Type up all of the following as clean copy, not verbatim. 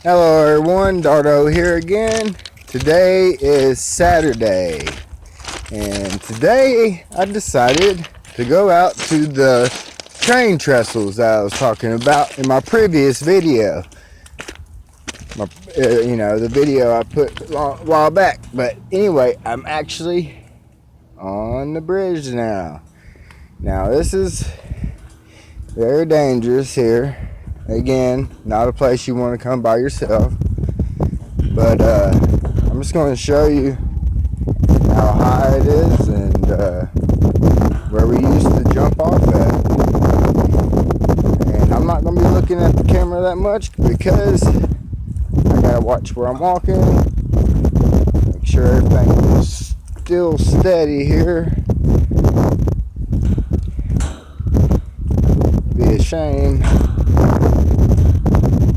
Hello everyone, Dardo here again. Today is Saturday, and today I decided to go out to the train trestles that I was talking about in my previous video. The video I put a while back. But anyway, I'm actually on the bridge now. Now this is very dangerous here. Again, not a place you want to come by yourself. But I'm just going to show you how high it is and where we used to jump off at. And I'm not going to be looking at the camera that much because I got to watch where I'm walking. Make sure everything is still steady here. Be a shame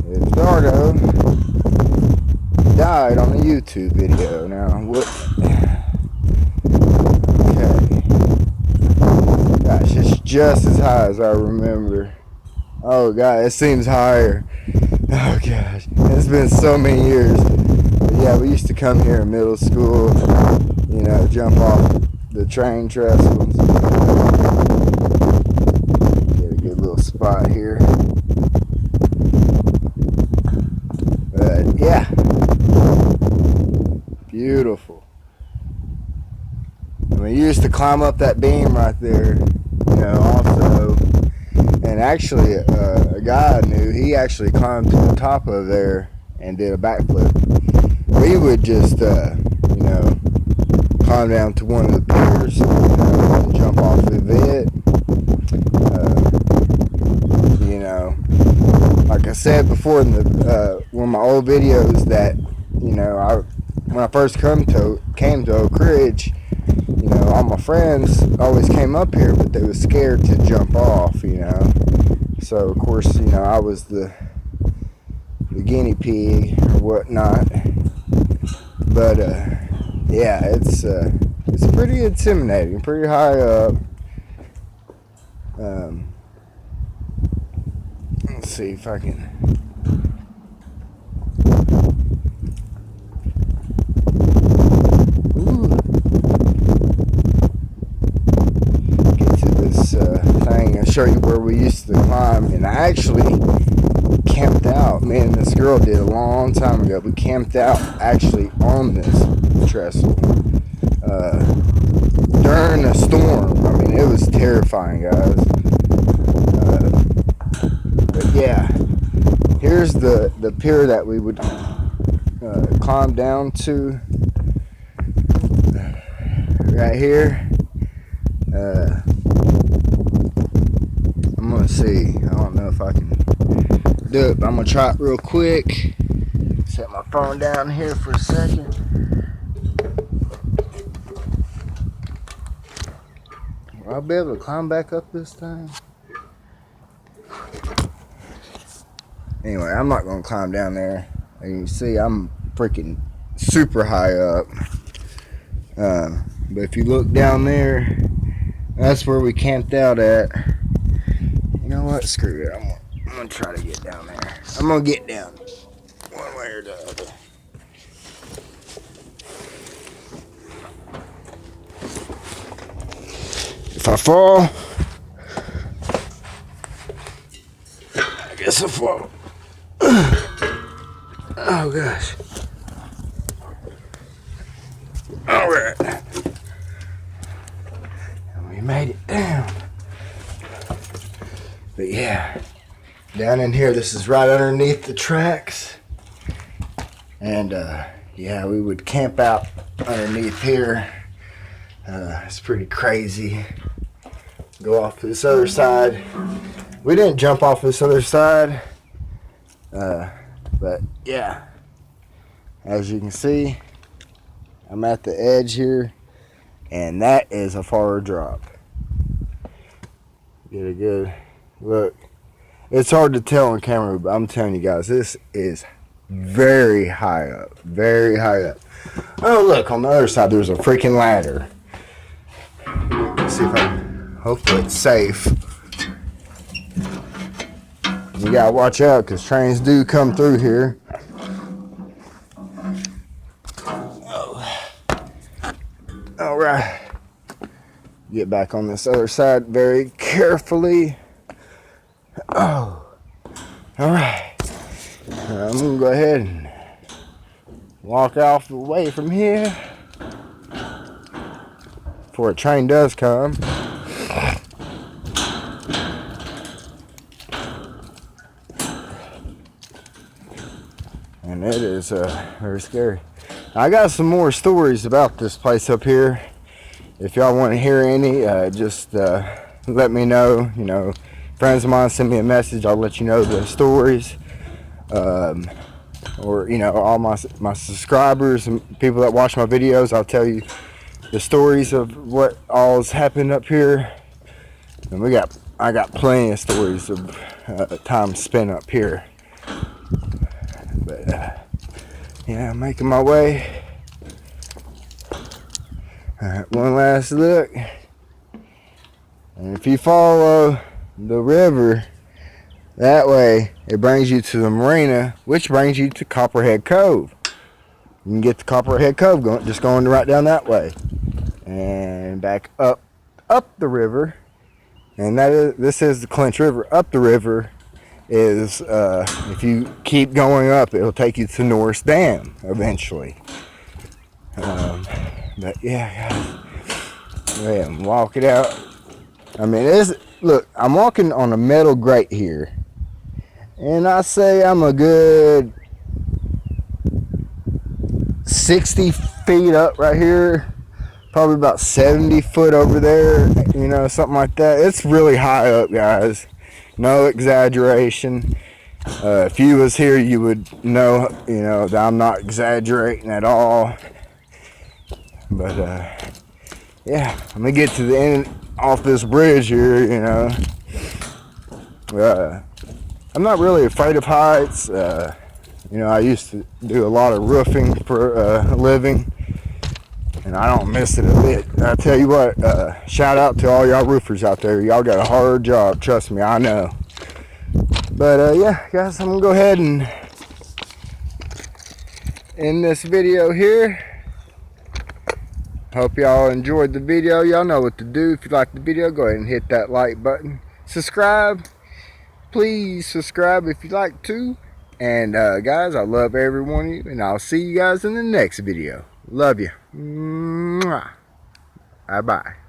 if Dardo died on a YouTube video. Now, what? Okay. Gosh, it's just as high as I remember. Oh, God, it seems higher. Oh, gosh. It's been so many years. But yeah, we used to come here in middle school, jump off the train trestles. Get a good little spot here. But, yeah. Beautiful. And we used to climb up that beam right there, also. And actually, a guy I knew, he actually climbed to the top of there and did a backflip. We would just, climb down to one of the piers, and jump off of it. Like I said before in the one of my old videos, that when I first came to Oak Ridge, all my friends always came up here, but they were scared to jump off, So of course, I was the guinea pig or whatnot. But yeah, it's pretty intimidating, pretty high up. Let's see if I can. Thing and show you where we used to climb. And I actually camped out. Me and this girl did a long time ago. We camped out actually on this trestle during a storm. I mean, it was terrifying, guys. But yeah, here's the pier that we would climb down to right here. I'm gonna see. I don't know if I can do it, but I'm gonna try it real quick. Set my phone down here for a second. Will I be able to climb back up this time? Anyway, I'm not gonna climb down there. As you can see, I'm freaking super high up. But if you look down there, that's where we camped out at. You know what? Screw it. I'm gonna try to get down there. I'm gonna get down one way or the other. If I fall, I guess I fall. Oh gosh. All right. And we made it down. But yeah, down in here, this is right underneath the tracks. And yeah, we would camp out underneath here. It's pretty crazy. Go off to this other side. We didn't jump off this other side. But yeah, as you can see, I'm at the edge here. And that is a far drop. Get a good look. It's hard to tell on camera, but I'm telling you guys, this is very high up. Very high up. Oh, look, on the other side, there's a freaking ladder. Let's see if I can, hopefully it's safe. You gotta watch out, because trains do come through here. right. Get back on this other side very carefully. Oh. All right. I'm going to go ahead and walk off the way from here before a train does come. And it is very scary. I got some more stories about this place up here. If y'all want to hear any, just let me know. You know, friends of mine send me a message. I'll let you know the stories. Or you know, all my subscribers and people that watch my videos, I'll tell you the stories of what all's happened up here. And I got plenty of stories of time spent up here. But yeah, I'm making my way. Alright, one last look. And if you follow the river that way, it brings you to the marina, which brings you to Copperhead Cove. You can get to Copperhead Cove just going right down that way. And back up the river. And this is the Clinch River. Up the river is, if you keep going up, it'll take you to Norris Dam eventually. But yeah, guys, go ahead and walk it out. I mean, look, I'm walking on a metal grate here, and I say I'm a good 60 feet up right here, probably about 70 foot over there, you know, something like that. It's really high up, guys. No exaggeration. If you was here, you would know, you know, that I'm not exaggerating at all. But yeah, I'm gonna get to the end off this bridge here, you know. I'm not really afraid of heights. You know, I used to do a lot of roofing for a living, and I don't miss it a bit. I tell you what, shout out to all y'all roofers out there. Y'all got a hard job, trust me, I know. But yeah, guys, I'm gonna go ahead and end this video here. Hope y'all enjoyed the video. Y'all know what to do. If you like the video, go ahead and hit that like button. Subscribe. Please subscribe if you like to. And guys, I love every one of you. And I'll see you guys in the next video. Love you. Mwah. Bye-bye.